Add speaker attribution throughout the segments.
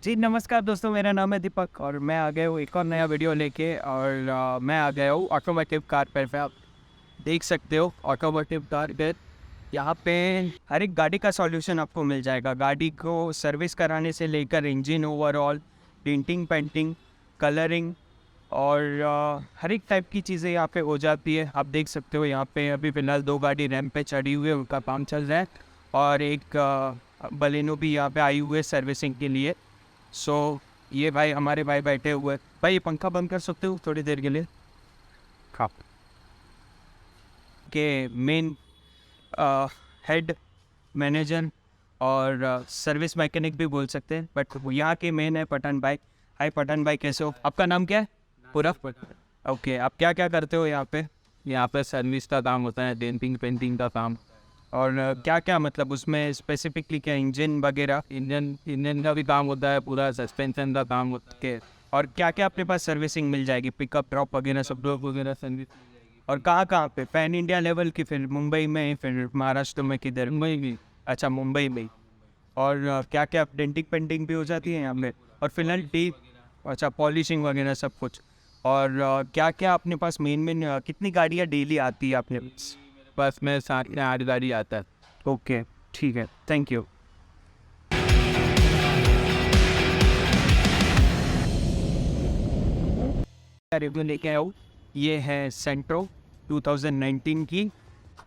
Speaker 1: जी नमस्कार दोस्तों, मेरा नाम है दीपक और मैं आ गया हूँ एक और नया वीडियो लेके। और मैं आ गया हूँ ऑटोमोटिव कार पे आप देख सकते हो ऑटोमोटिव कार पे। यहाँ पे हर एक गाड़ी का सॉल्यूशन आपको मिल जाएगा। गाड़ी को सर्विस कराने से लेकर engine overall, denting, painting, colouring और हर एक टाइप की चीज़ें यहाँ पे हो जाती है। आप देख सकते हो यहाँ पे अभी फ़िलहाल 2 गाड़ी रैंप पे चढ़ी हुई है, उनका काम चल रहा है। और एक बलेनो भी यहाँ पे आई हुई है सर्विसिंग के लिए। ये भाई हमारे भाई बैठे हुए हैं। भाई ये पंखा बंद कर सकते हो थोड़ी देर के लिए? हाँ। के मेन हेड मैनेजर और सर्विस मैकेनिक भी बोल सकते हैं, बट यहाँ के मेन है पठान भाई। हाय पठान भाई, कैसे हो? आपका नाम क्या है पूरा? ओके, आप क्या क्या करते हो यहाँ पे?
Speaker 2: यहाँ पे सर्विस का काम होता है, डेंटिंग पेंटिंग का काम।
Speaker 1: और क्या क्या मतलब उसमें स्पेसिफिकली क्या, इंजन वगैरह?
Speaker 2: इंजन का भी काम होता है, पूरा सस्पेंशन का काम होता
Speaker 1: के और क्या क्या अपने पास सर्विसिंग मिल जाएगी? पिकअप, ड्रॉप वगैरह सब?
Speaker 2: है वगैरह सर्विस।
Speaker 1: और कहाँ पे? पैन इंडिया लेवल की, फिर मुंबई में, फिर महाराष्ट्र में, किधर?
Speaker 2: मुंबई भी।
Speaker 1: अच्छा, मुंबई में। और क्या क्या डेंटिंग पेंटिंग भी हो जाती है यहाँ पे? और फिलहाल टी, अच्छा, पॉलिशिंग वगैरह सब कुछ। और क्या क्या अपने पास मेन कितनी गाड़ियाँ डेली आती है अपने पास?
Speaker 2: बस में 7 से 8 गाड़ी आता है।
Speaker 1: ओके, ठीक है, थैंक यू। रिव्यू लेके आया हूँ। ये है सेंट्रो 2019 की।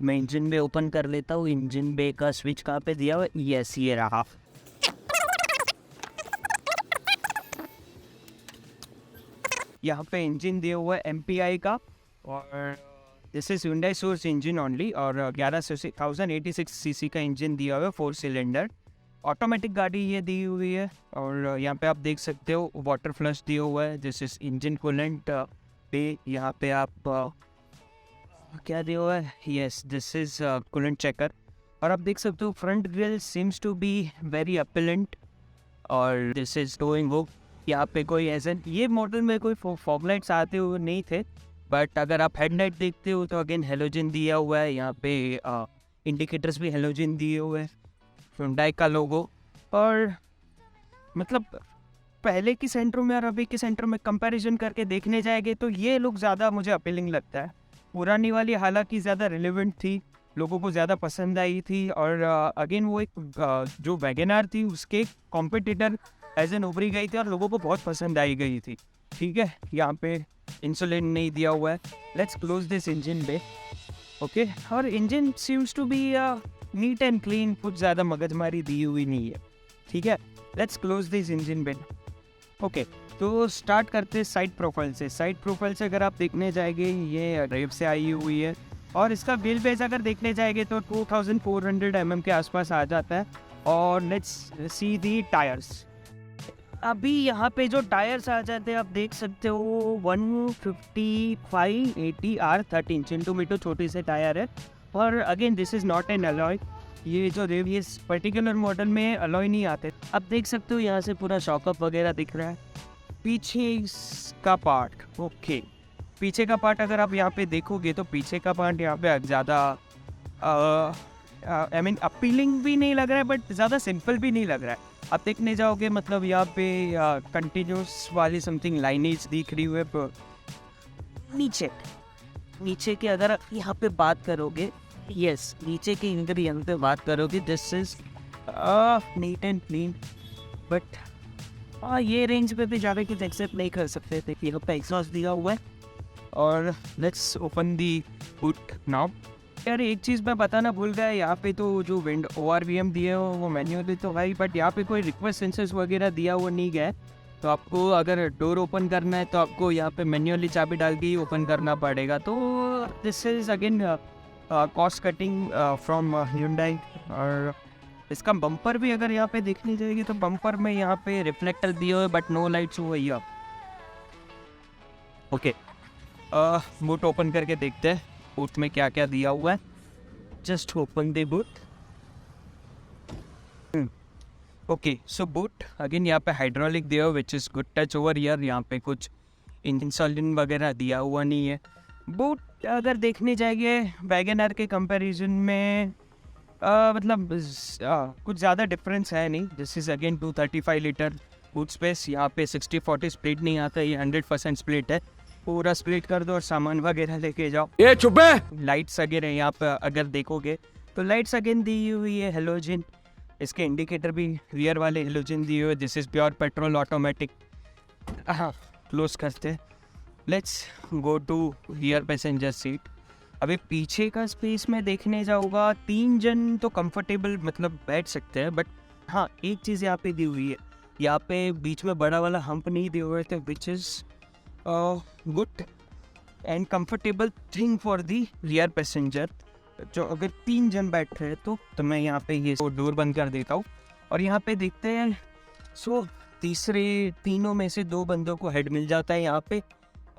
Speaker 1: मैं इंजन बे ओपन कर लेता हूँ। इंजन बे का स्विच कहाँ पे दिया हुआ है? यस, ये रहा। यहाँ पे इंजन दिया हुआ है MPI का, और this is Hyundai source engine only. और 1086 सीसी का इंजन दिया हुआ है, 4 सिलेंडर ऑटोमेटिक गाड़ी ये दी हुई है। और यहाँ पे आप देख सकते हो वाटर फ्लश दिया हुआ है, दिस इज इंजन कूलेंट पे। यहाँ पे आप क्या दिया हुआ है? Yes, this is coolant checker. और आप देख सकते हो front grill seems to be very appellant. और दिस इज टोइंग हुक। यहाँ पे कोई ऐसा, ये मॉडल में कोई फॉग लाइट्स आते हुए नहीं थे, बट अगर आप हेडलाइट देखते हो तो अगेन हेलोजन दिया हुआ है। यहाँ पे इंडिकेटर्स भी हेलोजन दिए हुए हैं, Hyundai का लोगो। और मतलब पहले की सेंट्रो में और अभी के सेंट्रो में कंपैरिजन करके देखने जाएंगे तो ये लुक ज़्यादा मुझे अपीलिंग लगता है। पुरानी वाली हालांकि ज़्यादा रिलेवेंट थी, लोगों को ज़्यादा पसंद आई थी। और अगेन वो एक जो वैगनआर थी उसके कॉम्पिटिटर एज एन उभरी गई थी और लोगों को बहुत पसंद आई गई थी। ठीक है, यहाँ पे इंसुलेट नहीं दिया हुआ है। Let's close this engine bay. Okay, और engine seems to be neat and clean, कुछ ज़्यादा मगजमारी दी हुई नहीं है। ठीक है, let's close this engine bay. Okay, तो स्टार्ट करते हैं साइड प्रोफाइल से। साइड प्रोफाइल से अगर आप देखने जाएंगे, ये रेव से आई हुई है। और इसका व्हील बेस अगर देखने जाएंगे तो 2400 mm के आसपास आ जाता है। और लेट्स सी दी टायर्स। अभी यहाँ पे जो टायर्स आ जाते हैं आप देख सकते हो 155/80 R13 सेंटीमीटर छोटी से टायर है। और again this is not an alloy. ये जो रेव, ये पर्टिकुलर मॉडल में अलॉय नहीं आते। आप देख सकते हो यहाँ से पूरा शॉकअप वगैरह दिख रहा है। पीछे का पार्ट, ओके, पीछे का पार्ट अगर आप यहाँ पे देखोगे तो पीछे का पार्ट यहाँ पे ज़्यादा आई मीन अपीलिंग भी नहीं लग रहा है, बट ज़्यादा सिंपल भी नहीं लग रहा है। आप देखने जाओगे मतलब यहाँ पे कंटिन्यूस वाली समथिंग लाइनेज दिख रही हुई है। नीचे के अगर यहाँ पे बात करोगे, यस, नीचे के अगर यहाँ पे बात करोगे, this is NEET and clean. But ये रेंज पे भी ज़्यादा कुछ एक्सेप्ट नहीं कर सकते थे। यहाँ पे एग्जॉस्ट दिया हुआ है। और let's open the hood now. यार एक चीज़ मैं बताना भूल गया, यहाँ पे तो जो विंड ORVM दिए हो वो मैन्युअली तो भाई, बट यहाँ पे कोई रिक्वेस्ट सेंसर्स वगैरह दिया हुआ नहीं गया है। तो आपको अगर डोर ओपन करना है तो आपको यहाँ पे मैन्युअली चाबी डाल के ही ओपन करना पड़ेगा। तो this is again cost cutting from Hyundai। और इसका बम्पर भी अगर यहाँ पे देखनी जाएगी तो बम्पर में यहाँ पे रिफ्लेक्टर दिए हुए बट नो लाइट्स हुआ है। ओके, बूट ओपन करके देखते हैं बूट में क्या क्या दिया हुआ है। Just open the boot. Okay, so boot again यहाँ पे हाइड्रोलिक दिया हुआ, which is good touch over year. यहाँ पे कुछ इंसुलिन वगैरह दिया हुआ नहीं है। बूट अगर देखने जाएंगे वैगनआर के कंपैरिजन में मतलब कुछ ज़्यादा डिफरेंस है नहीं। This is again 235 litre boot space यहाँ पे 60-40 स्प्लिट नहीं आता, ये 100% स्प्लिट है। पूरा स्प्लिट कर दो और सामान वगैरह लेके जाओ।
Speaker 2: ये चुप है।
Speaker 1: लाइट्स वगैरह यहाँ पे अगर देखोगे तो लाइट्स अगेन दी हुई है हेलोजन। इसके इंडिकेटर भी रियर वाले हेलोजन दिए हुए। This is pure petrol automatic. हाँ, क्लोज करते। Let's go to rear passenger seat. अभी पीछे का स्पेस में देखने जाऊँगा, 3 जन तो कंफर्टेबल मतलब बैठ सकते हैं, बट हाँ एक चीज़ यहाँ पे दी हुई है, यहाँ पे बीच में बड़ा वाला हम्प नहीं दिए हुए थे, which is good and comfortable thing for the rear passenger. जो अगर 3 जन बैठ रहे हैं तो मैं यहाँ पे ये डोर बंद कर देता हूँ और यहाँ पे देखते हैं। सो तीनों में से 2 बंदों को हेड मिल जाता है यहाँ पे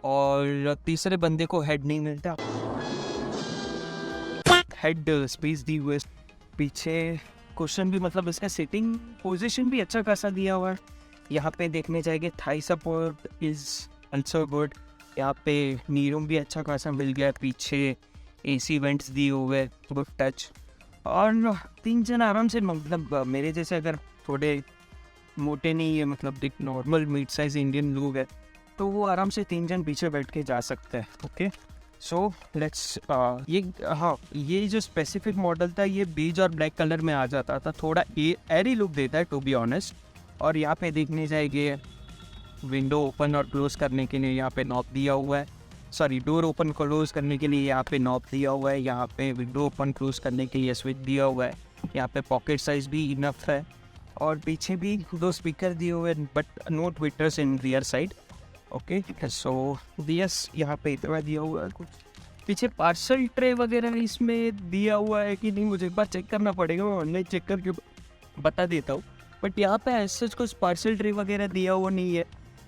Speaker 1: और तीसरे बंदे को हेड नहीं मिलता। हेड स्पेस दी हुई पीछे। क्वेश्चन भी मतलब इसका सिटिंग पोजीशन भी अच्छा खासा दिया हुआ है। यहाँ पे देखने जाएंगे Thai support is also good. यहाँ पे नी रूम भी अच्छा खासा मिल गया। पीछे एसी वेंट्स दिए हुए, गुड टच। और 3 जन आराम से मतलब मेरे जैसे अगर थोड़े मोटे नहीं है, मतलब एक नॉर्मल मिड साइज इंडियन लोग है तो वो आराम से 3 जन पीछे बैठ के जा सकते हैं। ओके सो लेट्स ये जो स्पेसिफिक मॉडल था ये बीज और ब्लैक कलर में आ जाता था, थोड़ा एरी लुक देता है टू बी ऑनेस्ट। और यहाँ पे देखने जाएंगे विंडो ओपन और क्लोज करने के लिए यहाँ पे नॉब दिया हुआ है। सॉरी, डोर ओपन क्लोज करने के लिए यहाँ पे नॉब दिया हुआ है। यहाँ पे विंडो ओपन क्लोज करने के लिए स्विच दिया हुआ है। यहाँ पे पॉकेट साइज भी इनफ है और पीछे भी 2 स्पीकर दिए हुए हैं, but no tweeters in rear side. Okay so yes, यहाँ पे इतना दिया हुआ है। कुछ पीछे पार्सल ट्रे वगैरह इसमें दिया हुआ है कि नहीं मुझे एक बार चेक करना पड़ेगा, मैं ऑनलाइन चेक करके बता देता हूँ। बट यहाँ पे ऐसा कुछ पार्सल ट्रे वगैरह दिया हुआ नहीं है।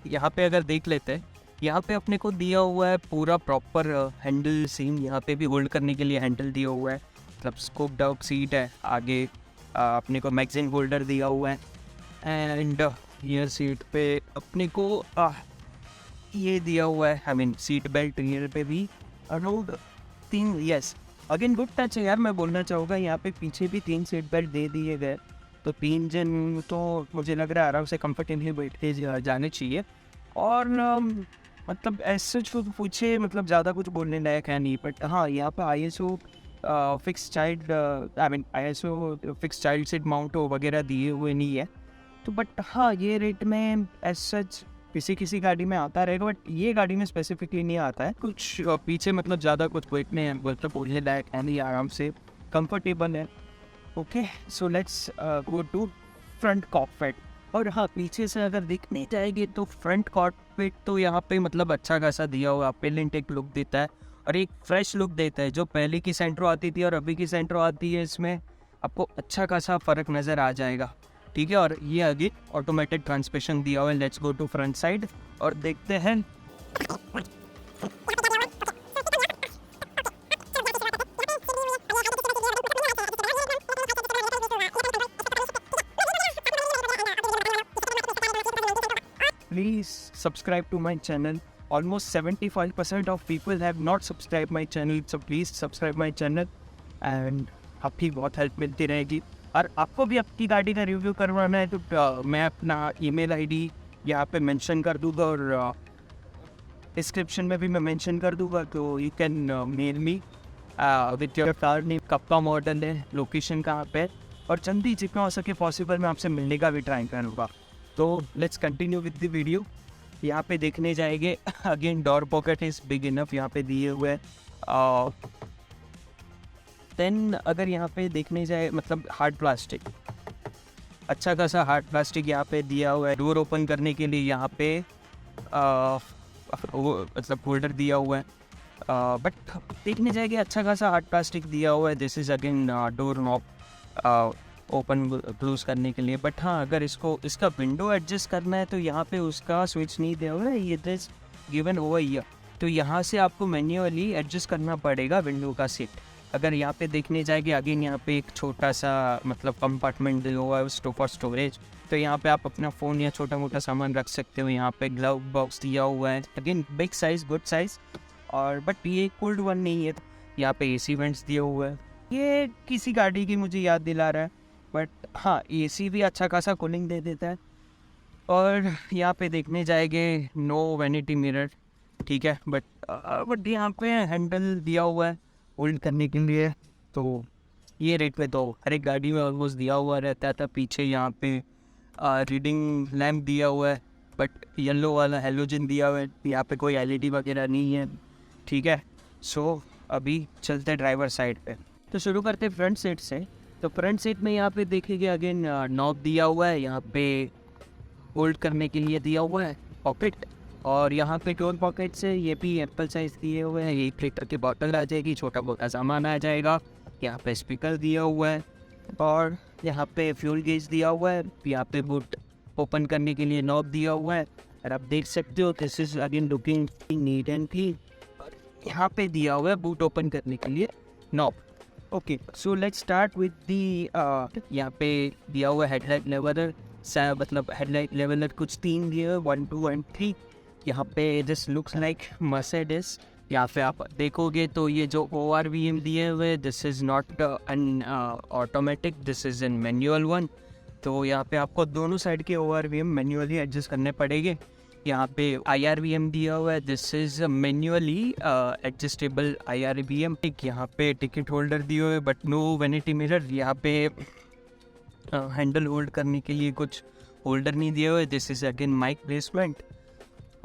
Speaker 1: यहाँ पे अगर देख लेते हैं, यहाँ पे अपने को दिया हुआ है पूरा प्रॉपर हैंडल सेम। यहाँ पे भी होल्ड करने के लिए हैंडल दिया हुआ है, मतलब स्कोप्ड आउट सीट है। आगे अपने को मैगजीन होल्डर दिया हुआ है एंड रियर सीट पे अपने को ये दिया हुआ है, I mean seat belt rear पे भी around 3। Yes again good touch है यार। मैं बोलना चाहूँगा यहाँ पे पीछे भी 3 सीट बेल्ट दे दिए गए, तो 3 जन तो मुझे लग रहा है आराम से कंफर्टेबली बैठे जाने चाहिए। और मतलब ऐसे जो पूछे मतलब ज़्यादा कुछ बोलने लायक है नहीं, बट हाँ यहाँ पे ISO fix child ISO fix child seat mount वगैरह दिए हुए नहीं है। तो बट हाँ ये रेट में एज सच किसी गाड़ी में आता रहेगा, बट ये गाड़ी में स्पेसिफिकली नहीं आता है। कुछ पीछे मतलब ज़्यादा कुछ वेट में है, मतलब बोलने लायक है नहीं, आराम से कंफर्टेबल है। Okay so let's go to front cockpit. और हाँ पीछे से अगर देखने जाएंगे तो फ्रंट कॉकपिट तो यहाँ पे मतलब अच्छा खासा दिया हुआ, पेलेंट एक लुक देता है और एक फ्रेश लुक देता है। जो पहले की सेंट्रो आती थी और अभी की सेंट्रो आती है, इसमें आपको अच्छा खासा फ़र्क नज़र आ जाएगा। ठीक है, और ये आगे ऑटोमेटिक ट्रांसमिशन दिया हुआ है। Let's go to front side और देखते हैं। Please subscribe to my channel. Almost 75% of people have not subscribed my channel, so please subscribe my channel and आपकी बहुत हेल्प मिलती रहेगी। और आपको भी आपकी गाड़ी का रिव्यू करवाना है तो मैं अपना ईमेल आईडी यहाँ पे मेंशन कर दूँगा और डिस्क्रिप्शन में भी मैं मेंशन कर दूँगा, तो you can mail me with your car name, कब का मॉडल है, लोकेशन कहाँ पे, और जल्दी जितना हो सके पॉसिबल मैं आपसे मिलने का भी ट्राई करूँगा। तो let's continue with the video. यहाँ पे देखने जाएंगे again door pocket is big enough यहाँ पे दिए हुए। देन अगर यहाँ पे देखने जाए मतलब हार्ड प्लास्टिक, अच्छा खासा हार्ड प्लास्टिक यहाँ पे दिया हुआ है। डोर ओपन करने के लिए यहाँ पे मतलब होल्डर दिया हुआ है, बट देखने जाएंगे अच्छा खासा हार्ड प्लास्टिक दिया हुआ है। This is again door knob open close करने के लिए। बट हाँ अगर इसका विंडो एडजस्ट करना है तो यहाँ पे उसका स्विच नहीं दिया हुआ है, ये दिस गिवन ओवर हियर। तो यहाँ से आपको मैन्युअली एडजस्ट करना पड़ेगा विंडो का सीट। अगर यहाँ पे देखने जाएंगे अगेन यहाँ पे एक छोटा सा मतलब कंपार्टमेंट दिया हुआ है फॉर स्टोरेज, तो यहाँ पे आप अपना फ़ोन या छोटा मोटा सामान रख सकते हो। यहाँ पे ग्लव बॉक्स दिया हुआ है, again big size, good size, और बट ये कोल्ड वन नहीं है। यहाँ पे AC वेंट्स दिए हुए हैं, ये किसी गाड़ी की मुझे याद दिला रहा है, बट हाँ AC भी अच्छा खासा कूलिंग दे देता है। और यहाँ पे देखने जाएंगे नो वैनिटी मिरर, ठीक है, बट यहाँ पे हैंडल दिया हुआ है होल्ड करने के लिए। तो ये रेट पे तो हर एक गाड़ी में ऑलमोस्ट दिया हुआ रहता था। पीछे यहाँ पे रीडिंग लैम्प दिया हुआ है, बट येलो वाला हेलोजन दिया हुआ है, यहाँ पे कोई एलईडी वगैरह नहीं है, ठीक है। सो अभी चलते ड्राइवर साइड पे। तो शुरू करते फ्रंट सीट से। तो फ्रंट सीट में यहाँ पे देखेंगे अगेन नॉब दिया हुआ है, यहाँ पे होल्ड करने के लिए दिया हुआ है पॉकेट, और यहाँ पे डोर पॉकेट से ये भी एप्पल साइज दिए हुए हैं। 1 लीटर की बोतल आ जाएगी, छोटा मोटा सामान आ जाएगा। यहाँ पे स्पीकर दिया हुआ है और यहाँ पे फ्यूल गेज दिया हुआ है। यहाँ पे बूट ओपन करने के लिए नॉब दिया हुआ है और आप देख सकते हो this is again looking NEET and clean. यहाँ पे दिया हुआ है बूट ओपन करने के लिए knob. Okay, so let's start with the यहाँ पे दिया हुआ हेडलाइट लेवलर, मतलब हेडलाइट लेवलर कुछ 3 दिए हुए, 1, 2 एंड 3। यहाँ पे दिस लुक्स लाइक मर्सिडीज। यहाँ पे आप देखोगे तो ये जो ORVM दिए हुए, this is not an automatic, this is an manual one. तो यहाँ पे आपको दोनों साइड के ORVM मैन्युअली एडजस्ट करने पड़ेंगे। यहाँ पे IRVM दिया हुआ है, this is manually adjustable IRVM। यहाँ पे टिकट होल्डर दिए हुए बट नो वैनिटी मिरर। यहाँ पे हैंडल होल्ड करने के लिए कुछ होल्डर नहीं दिए हुए, this is again mic placement.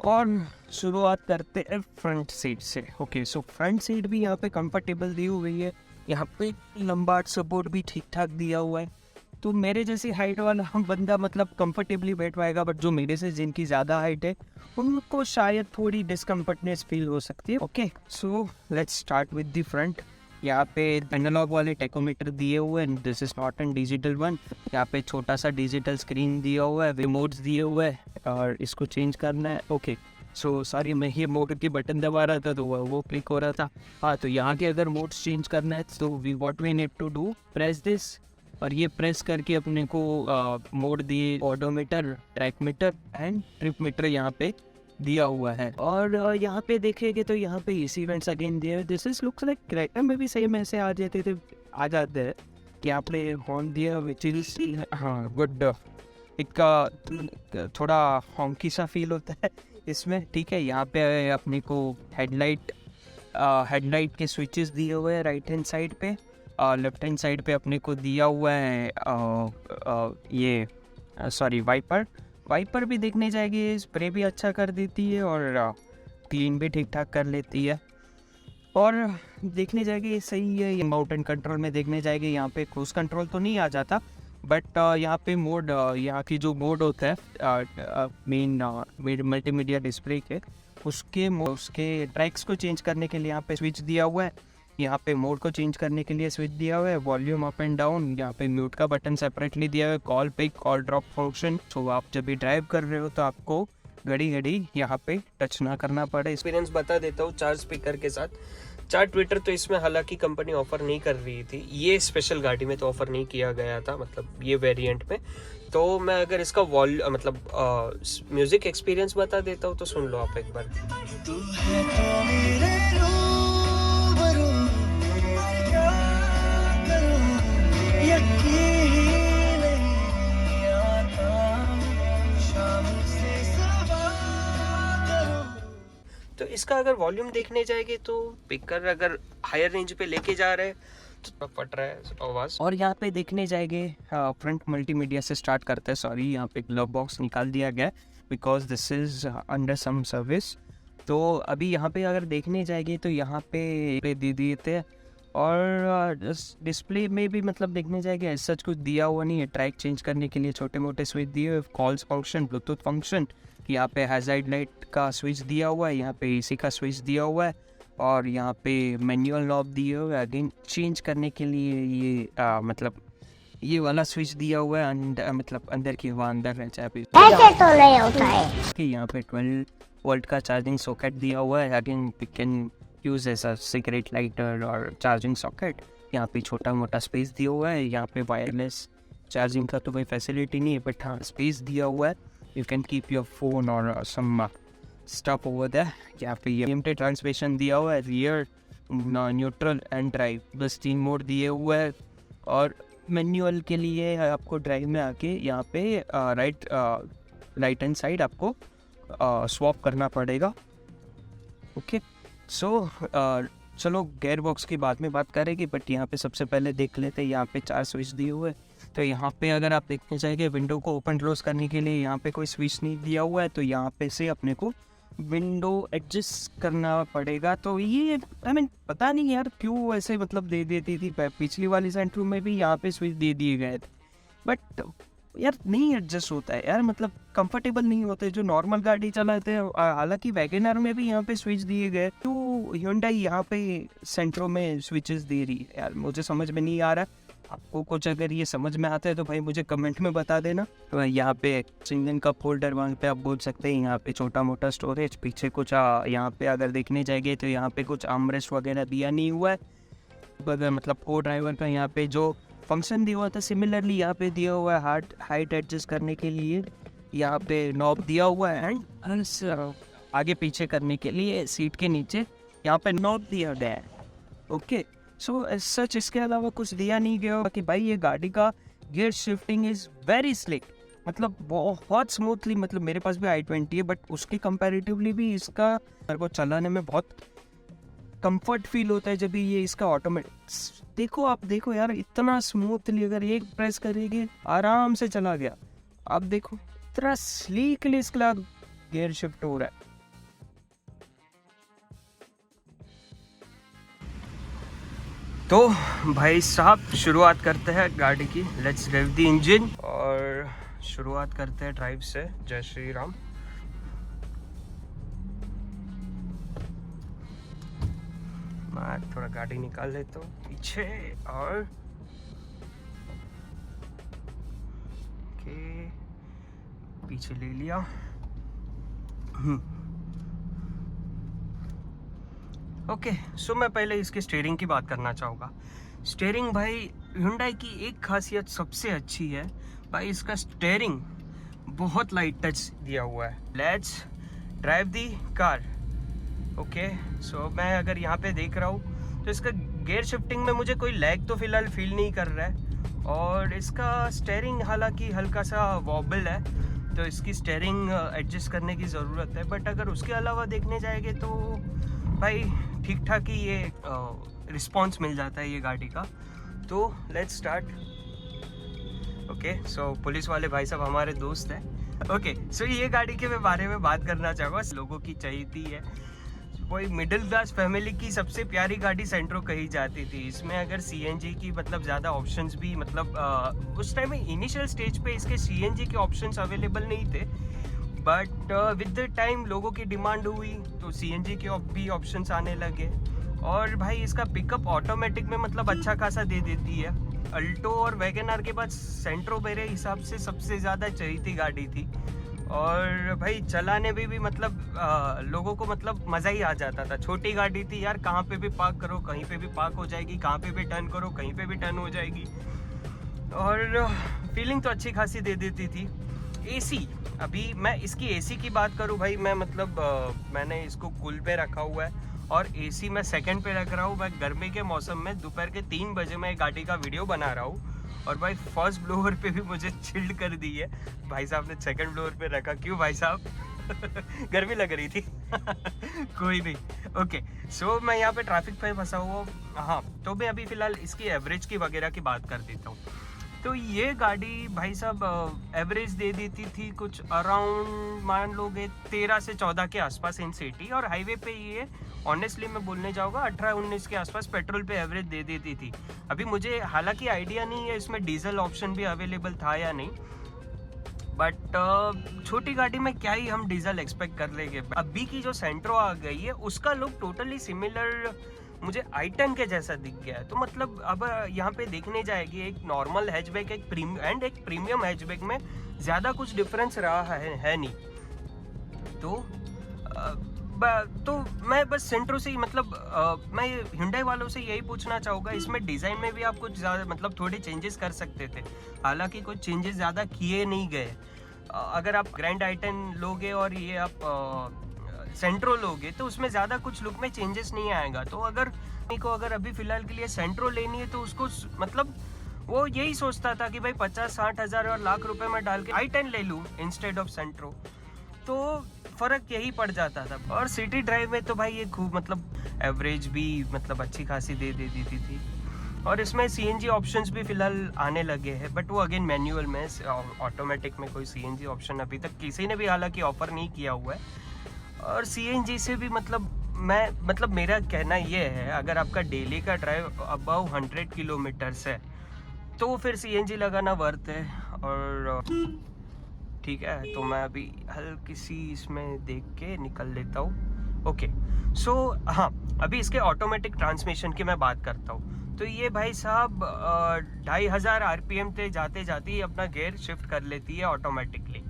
Speaker 1: और शुरुआत करते हैं फ्रंट सीट से। ओके, सो फ्रंट सीट भी यहाँ पे कंफर्टेबल दी हुई है। यहाँ पे लंबा सपोर्ट भी ठीक ठाक दिया हुआ है। तो मेरे जैसी हाइट वाला बंदा मतलब कंफर्टेबली बैठ पाएगा, बट जो मेरे से जिनकी ज़्यादा हाइट है उनको शायद थोड़ी डिस्कम्फर्टनेस फील हो सकती है। Okay, so let's start with the front. यहाँ पे एनालॉग वाले टेकोमीटर दिए हुए हैं, this is not an digital one. यहाँ पे छोटा सा डिजिटल स्क्रीन दिया हुआ है, रिमोट्स दिए हुए हैं और इसको चेंज करना है। ओके, सो सॉरी मैं ये मोड के बटन दबा रहा था तो वो क्लिक हो रहा था। हाँ, तो यहाँ के अगर मोड्स चेंज करना है तो we need to do press this, और ये प्रेस करके अपने को मोड दिए odometer, track meter and trip meter यहाँ पे दिया हुआ है। और यहाँ पे देखेंगे तो यहाँ पे AC वेंट्स अगेन दिए, this is looks like Creta में भी सेम ऐसे आ जाते हैं कि आपने हॉर्न दिया विच इज हाँ गुड। एक थोड़ा हॉन्की सा फील होता है इसमें, ठीक है। यहाँ पे अपने को हेडलाइट के स्विचेस दिए हुए हैं राइट हैंड साइड पे, लेफ्ट हैंड साइड पे अपने को दिया हुआ है ये सॉरी वाइपर भी देखने जाएगी, स्प्रे भी अच्छा कर देती है और क्लीन भी ठीक ठाक कर लेती है। और देखने जाएगी सही है। ये माउंटेन कंट्रोल में देखने जाएगी, यहाँ पे क्रूज कंट्रोल तो नहीं आ जाता, बट यहाँ पे मोड, यहाँ की जो मोड होता है मेन मल्टीमीडिया डिस्प्ले के, उसके ट्रैक्स को चेंज करने के लिए यहाँ पे स्विच दिया हुआ है। यहाँ पे मोड को चेंज करने के लिए स्विच दिया हुआ है, वॉल्यूम अप एंड डाउन। यहाँ पे म्यूट का बटन सेपरेटली दिया हुआ है, call pick, call drop function. तो आप जब भी ड्राइव कर रहे हो तो आपको घड़ी यहाँ पे टच ना करना पड़े।
Speaker 3: एक्सपीरियंस बता देता हूँ 4 स्पीकर के साथ। 4 ट्विटर तो इसमें हालांकि कंपनी ऑफर नहीं कर रही थी, ये स्पेशल गाड़ी में तो ऑफर नहीं किया गया था, मतलब ये वेरिएंट में। तो मैं अगर इसका म्यूजिक एक्सपीरियंस बता देता हूँ तो सुन लो आप एक बार। तो इसका अगर वॉल्यूम देखने जाएंगे तो स्पीकर अगर हायर रेंज पे लेके जा रहे हैं तो फट रहा है आवाज़।
Speaker 1: और यहाँ पे देखने जाएंगे फ्रंट मल्टीमीडिया से स्टार्ट करते हैं। सॉरी, यहाँ पे ग्लव बॉक्स निकाल दिया गया because this is under some service. तो अभी यहाँ पे अगर देखने जाएंगे तो यहाँ पे दे दिए थे, और डिस्प्ले में भी मतलब देखने जाएंगे ऐसा कुछ दिया हुआ नहीं है। ट्रैक चेंज करने के लिए छोटे मोटे स्विच दिए हुए, कॉल्स फंक्शन, ब्लूटूथ फंक्शन। यहाँ पे हैजार्ड लाइट का स्विच दिया हुआ है, यहाँ पे AC का स्विच दिया हुआ है, और यहाँ पे मैनुअल नॉब दिए हुए है अगेन चेंज करने के लिए। ये मतलब ये वाला स्विच दिया हुआ है, मतलब अंदर की हवा अंदर रह जाए।
Speaker 4: ऐसे तो नहीं होता है
Speaker 1: कि यहाँ पे 12 वोल्ट का चार्जिंग सॉकेट दिया हुआ है, again we can use as a cigarette lighter और चार्जिंग सॉकेट। यहाँ पे छोटा मोटा स्पेस दिया हुआ है, यहाँ पे वायरलेस चार्जिंग का तो कोई फैसिलिटी नहीं है, बट हाँ स्पेस दिया हुआ है, you can keep your phone और सम स्टफ ओवर देयर। यहाँ पे ये ट्रांसमिशन दिया हुआ है, रियर, न्यूट्रल एंड ड्राइव, बस 3 मोड दिए हुए हैं। और मैनुअल के लिए आपको ड्राइव में आके यहाँ पे राइट राइट हैंड साइड आपको स्वैप करना पड़ेगा। ओके, सो चलो गेयर बॉक्स की बाद में बात करेंगे, बट यहाँ पे सबसे पहले देख लेते हैं। यहाँ पे 4 स्विच दिए हुए हैं। तो यहाँ पे अगर आप देखना चाहेंगे विंडो को ओपन क्लोज करने के लिए यहाँ पे कोई स्विच नहीं दिया हुआ है, तो यहाँ पे से अपने को विंडो एडजस्ट करना पड़ेगा। तो ये पता नहीं यार क्यों ऐसे मतलब दे देती थी, पिछली वाली सेंट्रो में भी यहाँ पे स्विच दे दिए गए थे, बट यार नहीं एडजस्ट होता है यार, मतलब कंफर्टेबल नहीं होते जो नॉर्मल गाड़ी चलाते हैं। हालांकि वैगनर में भी यहाँ पे स्विच दिए गए, तो Hyundai यहाँ पे सेंट्रो में स्विचेस दे रही है यार, मुझे समझ में नहीं आ रहा। आपको कुछ अगर ये समझ में आता है तो भाई मुझे कमेंट में बता देना। तो यहाँ पे इंजन का फोल्डर वहाँ पे आप बोल सकते हैं, यहाँ पे छोटा मोटा स्टोरेज, पीछे कुछ यहाँ पे अगर देखने जाएंगे तो यहाँ पे कुछ आर्मरेस्ट वगैरह दिया नहीं हुआ है, मतलब को ड्राइवर का यहाँ पे जो फंक्शन दिया हुआ था सिमिलरली यहाँ पे दिया हुआ है हाइट एडजस्ट करने के लिए, यहाँ पे नॉब दिया हुआ है, एंड आगे पीछे करने के लिए सीट के नीचे यहाँ पे नॉब दिया गया है। ओके, सो एज सच इसके अलावा कुछ दिया नहीं गया कि भाई ये गाड़ी का gear shifting is very slick, मतलब बहुत स्मूथली, मतलब मेरे पास भी i20 है बट उसके कंपैरेटिवली भी इसका मेरे को चलाने में बहुत कंफर्ट फील होता है जब भी ये इसका ऑटोमेटिक। देखो आप देखो यार, इतना स्मूथली अगर एक प्रेस करेंगे आराम से चला गया। आप देखो इतना स्लीकली इसका गियर शिफ्ट हो रहा है। तो भाई साहब शुरुआत करते हैं गाड़ी की, लेट्स ड्राइव द इंजन और शुरुआत करते हैं ड्राइव से। जय श्री राम। मैं थोड़ा गाड़ी निकाल लेता हूँ पीछे और ओके पीछे ले लिया। ओके, सो मैं पहले इसके स्टीयरिंग की बात करना चाहूँगा। स्टीयरिंग भाई Hyundai की एक खासियत सबसे अच्छी है भाई, इसका स्टीयरिंग बहुत लाइट टच दिया हुआ है। Let's drive the car. Okay, so मैं अगर यहाँ पे देख रहा हूँ तो इसका गियर शिफ्टिंग में मुझे कोई लैग तो फिलहाल फील नहीं कर रहा है, और इसका स्टीयरिंग हालांकि हल्का सा वॉबल है, तो इसकी स्टीयरिंग एडजस्ट करने की ज़रूरत है। बट अगर उसके अलावा देखने जाएंगे तो भाई ठीक ठाक ही ये रिस्पॉन्स मिल जाता है ये गाड़ी का। तो let's start. Okay, so police वाले भाई साहब हमारे दोस्त हैं। ओके, सो ये गाड़ी के बारे में बात करना चाहूँगा। लोगों की चाहती है, कोई मिडिल क्लास फैमिली की सबसे प्यारी गाड़ी सेंट्रो कही जाती थी। इसमें अगर सीएनजी की मतलब ज़्यादा ऑप्शंस भी मतलब उस टाइम में इनिशियल स्टेज पे इसके सीएनजी के ऑप्शंस अवेलेबल नहीं थे, बट विद द टाइम लोगों की डिमांड हुई तो सीएनजी के भी ऑप्शंस आने लगे। और भाई इसका पिकअप ऑटोमेटिक में मतलब अच्छा खासा दे देती है। अल्टो और वैगनआर के बाद सेंट्रो मेरे हिसाब से सबसे ज़्यादा चहीती गाड़ी थी, और भाई चलाने में भी मतलब लोगों को मतलब मज़ा ही आ जाता था। छोटी गाड़ी थी यार, कहाँ पे भी पार्क करो कहीं पे भी पार्क हो जाएगी, कहाँ पे भी टर्न करो कहीं पे भी टर्न हो जाएगी, और फीलिंग तो अच्छी खासी दे देती थी। एसी, अभी मैं इसकी एसी की बात करूँ भाई, मैं मतलब मैंने इसको कूल पे रखा हुआ है और एसी मैं सेकंड पे रख रहा हूँ। मैं गर्मी के मौसम में दोपहर के 3 बजे मैं गाड़ी का वीडियो बना रहा हूँ, और भाई फर्स्ट ब्लोअर पे भी मुझे चिल्ड कर दी है। भाई साहब ने सेकंड ब्लोअर पे रखा, क्यों भाई साहब? गर्मी लग रही थी। कोई नहीं। ओके, सो मैं यहाँ पे ट्रैफिक पे फंसा हुआ। हाँ, तो मैं अभी फ़िलहाल इसकी एवरेज की वगैरह की बात कर देता हूँ। तो ये गाड़ी भाई साहब एवरेज दे देती थी कुछ अराउंड मान लोगे 13 से 14 के आसपास इन सिटी, और हाईवे पे ये ऑनेस्टली मैं बोलने जाऊँगा 18-19 के आसपास पेट्रोल पे एवरेज दे देती थी। अभी मुझे हालांकि आइडिया नहीं है इसमें डीजल ऑप्शन भी अवेलेबल था या नहीं, बट छोटी गाड़ी में क्या ही हम डीजल एक्सपेक्ट कर लेंगे। अभी की जो सेंट्रो आ गई है उसका लुक टोटली सिमिलर मुझे i10 के जैसा दिख गया है। तो मतलब अब यहाँ पे देखने जाएगी एक नॉर्मल हैचबैक एक प्रीमियम हैचबैक में ज़्यादा कुछ डिफरेंस रहा है नहीं। तो मैं बस सेंट्रो से ही मतलब मैं Hyundai वालों से यही पूछना चाहूँगा, इसमें डिज़ाइन में भी आप कुछ ज़्यादा मतलब थोड़े चेंजेस कर सकते थे। हालांकि कुछ चेंजेस ज़्यादा किए नहीं गए। अगर आप ग्रैंड i10 लोगे और ये आप सेंट्रो लोगे तो उसमें ज़्यादा कुछ लुक में चेंजेस नहीं आएगा। तो अगर अभी फ़िलहाल के लिए सेंट्रो लेनी है तो उसको मतलब
Speaker 3: वो यही सोचता था कि भाई 50-60 हज़ार और लाख रुपए में डाल के i10 ले लूँ इंस्टेड ऑफ सेंट्रो, तो फ़र्क यही पड़ जाता था। और सिटी ड्राइव में तो भाई ये खूब मतलब एवरेज भी मतलब अच्छी खासी दे देती थी। और इसमें CNG ऑप्शंस भी फ़िलहाल आने लगे हैं, बट वो अगेन मैनुअल में, ऑटोमेटिक में कोई CNG ऑप्शन अभी तक किसी ने भी हालांकि ऑफ़र नहीं किया हुआ है। और CNG से भी मतलब मेरा कहना ये है, अगर आपका डेली का ड्राइव अबव 100 किलोमीटर्स है तो फिर CNG लगाना वर्थ है। और ठीक है, तो मैं अभी हल्की सी इसमें देख के निकल लेता हूँ। ओके, सो हाँ, अभी इसके ऑटोमेटिक ट्रांसमिशन की मैं बात करता हूँ। तो ये भाई साहब 2500 RPM पे जाते जाते ही अपना गियर शिफ्ट कर लेती है ऑटोमेटिकली।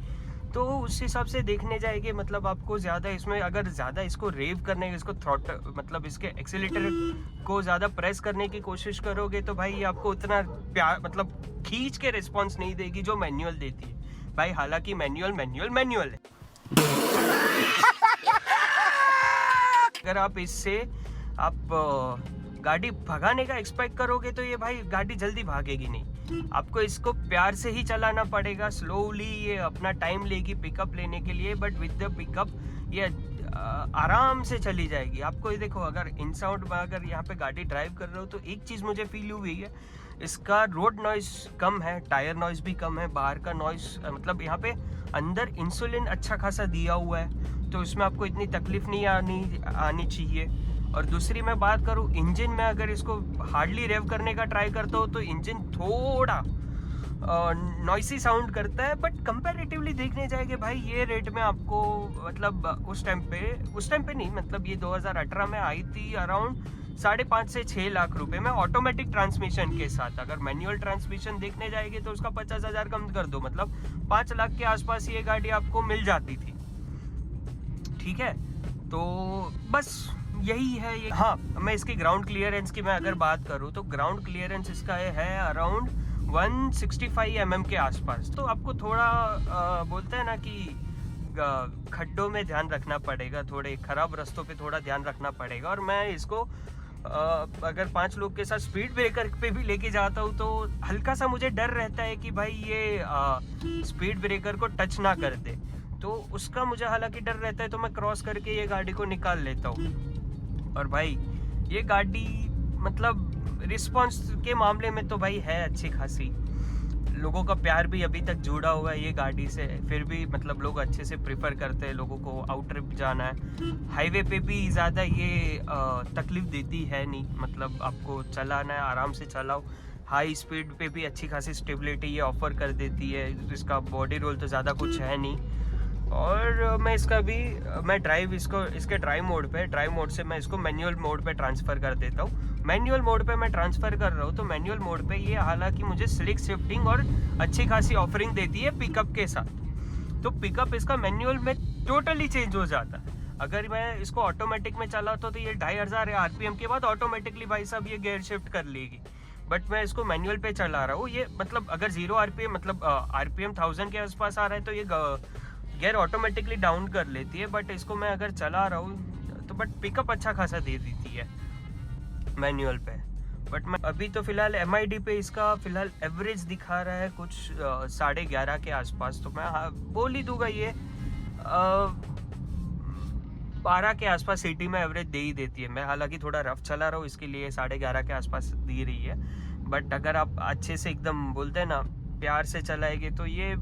Speaker 3: तो उस हिसाब से देखने जाएंगे मतलब आपको ज़्यादा इसमें, अगर ज़्यादा इसको रेव करने, इसको थ्रॉटल मतलब इसके एक्सीलेटर को ज़्यादा प्रेस करने की कोशिश करोगे तो भाई आपको उतना प्यार मतलब खींच के रिस्पॉन्स नहीं देगी जो मैनुअल देती है भाई। हालांकि मैनुअल है। अगर आप इससे गाड़ी भगाने का एक्सपेक्ट करोगे तो ये भाई गाड़ी जल्दी भागेगी नहीं। आपको इसको प्यार से ही चलाना पड़ेगा, स्लोली ये अपना टाइम लेगी पिकअप लेने के लिए, बट विद द पिकअप ये आराम से चली जाएगी। आपको ये देखो, अगर इन साउंड में अगर यहाँ पे गाड़ी ड्राइव कर रहे हो तो एक चीज़ मुझे फील हुई है, इसका रोड नॉइस कम है, टायर नॉइस भी कम है, बाहर का नॉइस मतलब यहाँ पे अंदर इंसुलिन अच्छा खासा दिया हुआ है, तो इसमें आपको इतनी तकलीफ नहीं आनी चाहिए। और दूसरी मैं बात करूँ इंजन में, अगर इसको हार्डली रेव करने का ट्राई करता हो तो इंजन थोड़ा नॉइसी साउंड करता है, बट कंपैरेटिवली देखने जाएंगे भाई ये रेट में आपको मतलब उस टाइम पे नहीं, मतलब ये 2018 में आई थी अराउंड 5.5 से 6 लाख रुपए में ऑटोमेटिक ट्रांसमिशन के साथ। अगर मैनुअल ट्रांसमिशन देखने जाएंगे तो उसका 50,000 कम कर दो, मतलब 5 लाख के आसपास ये गाड़ी आपको मिल जाती थी। ठीक है, तो बस यही है ये। हाँ, मैं इसकी ग्राउंड क्लियरेंस की मैं अगर बात करूँ तो ग्राउंड क्लियरेंस इसका है अराउंड 165 mm के आसपास। तो आपको थोड़ा बोलते हैं ना कि खड्डों में ध्यान रखना पड़ेगा, थोड़े खराब रास्तों पे थोड़ा ध्यान रखना पड़ेगा। और मैं इसको अगर 5 लोग के साथ स्पीड ब्रेकर पे भी लेके जाता हूँ तो हल्का सा मुझे डर रहता है कि भाई ये स्पीड ब्रेकर को टच ना कर दे, तो उसका मुझे हालांकि डर रहता है, तो मैं क्रॉस करके ये गाड़ी को निकाल लेता हूँ। और भाई ये गाड़ी मतलब रिस्पॉन्स के मामले में तो भाई है अच्छी खासी, लोगों का प्यार भी अभी तक जुड़ा हुआ है ये गाड़ी से, फिर भी मतलब लोग अच्छे से प्रेफर करते हैं, लोगों को आउट ट्रिप जाना है, हाईवे पे भी ज़्यादा ये तकलीफ देती है नहीं, मतलब आपको चलाना है आराम से चलाओ। हाई स्पीड पे भी अच्छी खासी स्टेबिलिटी ये ऑफर कर देती है, इसका बॉडी रोल तो ज़्यादा कुछ है नहीं। और मैं इसके ड्राइव मोड से मैं इसको मैनुअल मोड पे ट्रांसफ़र कर देता हूँ। मैनुअल मोड पे मैं ट्रांसफ़र कर रहा हूँ तो मैनुअल मोड पे ये हालांकि मुझे स्लिक शिफ्टिंग और अच्छी खासी ऑफरिंग देती है पिकअप के साथ, तो पिकअप इसका मैनुअल में टोटली चेंज हो जाता है। अगर मैं इसको ऑटोमेटिक में चलाता तो ये 2500 RPM के बाद ऑटोमेटिकली भाई साहब ये गियर शिफ्ट कर लेगी, बट मैं इसको मैनुअल पे चला रहा हूँ। ये मतलब अगर 0 RPM मतलब RPM 1000 के आसपास आ रहा है तो ये गियर ऑटोमेटिकली डाउन कर लेती है, बट इसको मैं अगर चला रहा हूँ तो बट पिकअप अच्छा खासा दे देती है मैनुअल पे। बट मैं अभी तो फिलहाल MID पे इसका फिलहाल एवरेज दिखा रहा है कुछ 11.5 के आसपास, तो मैं बोल ही दूंगा ये 12 के आसपास सिटी में एवरेज दे ही देती है। मैं हालांकि थोड़ा रफ चला रहा हूँ इसके लिए 11.5 के आसपास दे रही है, बट अगर आप अच्छे से एकदम बोलते हैं ना प्यार से चलाएंगे तो ये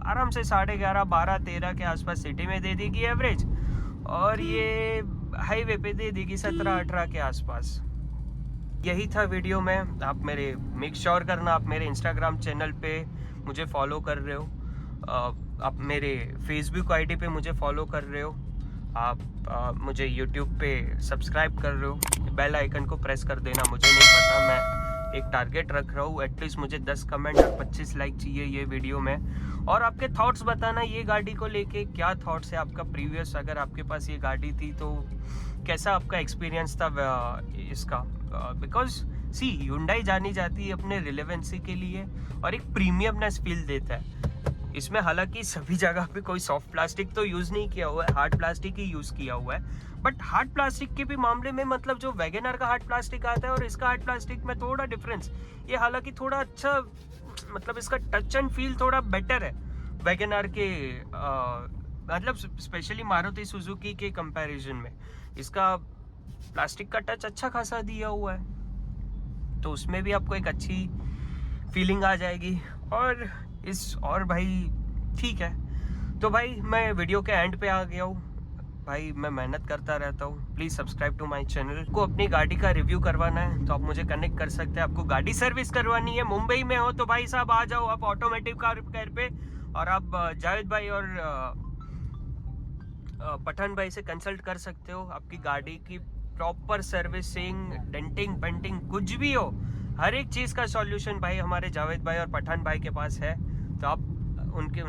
Speaker 3: आराम से 11.5, 12, 13 के आसपास सिटी में दे देगी एवरेज, और ये हाईवे पे दे देगी 17, 18 के आसपास। यही था वीडियो में। आप मेक श्योर करना आप मेरे इंस्टाग्राम चैनल पे मुझे फॉलो कर रहे हो, आप मेरे फेसबुक ID पे मुझे फॉलो कर रहे हो, आप मुझे यूट्यूब पे सब्सक्राइब कर रहे हो, बेल आइकन को प्रेस कर देना। मुझे नहीं पता, मैं एक टारगेट रख रहा हूँ, एटलीस्ट मुझे 10 कमेंट और 25 लाइक चाहिए ये वीडियो में। और आपके थॉट्स बताना ये गाड़ी को लेके, क्या थॉट्स है आपका प्रीवियस, अगर आपके पास ये गाड़ी थी तो कैसा आपका एक्सपीरियंस था इसका। बिकॉज Hyundai जानी जाती है अपने रिलेवेंसी के लिए और एक प्रीमियमनेस फील देता है। इसमें हालांकि सभी जगह पे कोई सॉफ्ट प्लास्टिक तो यूज़ नहीं किया हुआ है, हार्ड प्लास्टिक ही यूज़ किया हुआ है। बट हार्ड प्लास्टिक के भी मामले में मतलब जो वैगनर का हार्ड प्लास्टिक आता है और इसका हार्ड प्लास्टिक में थोड़ा डिफरेंस, ये हालांकि थोड़ा अच्छा मतलब इसका टच एंड फील थोड़ा बेटर है वैगनर के मतलब स्पेशली मारुति सुजुकी के कंपैरिजन में इसका प्लास्टिक का टच अच्छा खासा दिया हुआ है, तो उसमें भी आपको एक अच्छी फीलिंग आ जाएगी। और भाई ठीक है, तो भाई मैं वीडियो के एंड पे आ गया हूँ भाई, मैं मेहनत करता रहता हूँ। Please subscribe to my channel. को अपनी गाड़ी का रिव्यू करवाना है तो आप मुझे कनेक्ट कर सकते हैं। आपको गाड़ी सर्विस करवानी है, मुंबई में हो तो भाई साहब आ जाओ आप ऑटोमेटिव कार केयर पे, और आप जावेद भाई और पठान भाई से कंसल्ट कर सकते हो। आपकी गाड़ी की प्रॉपर सर्विसिंग, डेंटिंग पेंटिंग कुछ भी हो, हर एक चीज़ का सॉल्यूशन भाई हमारे जावेद भाई और पठान भाई के पास है। तो आप उनसे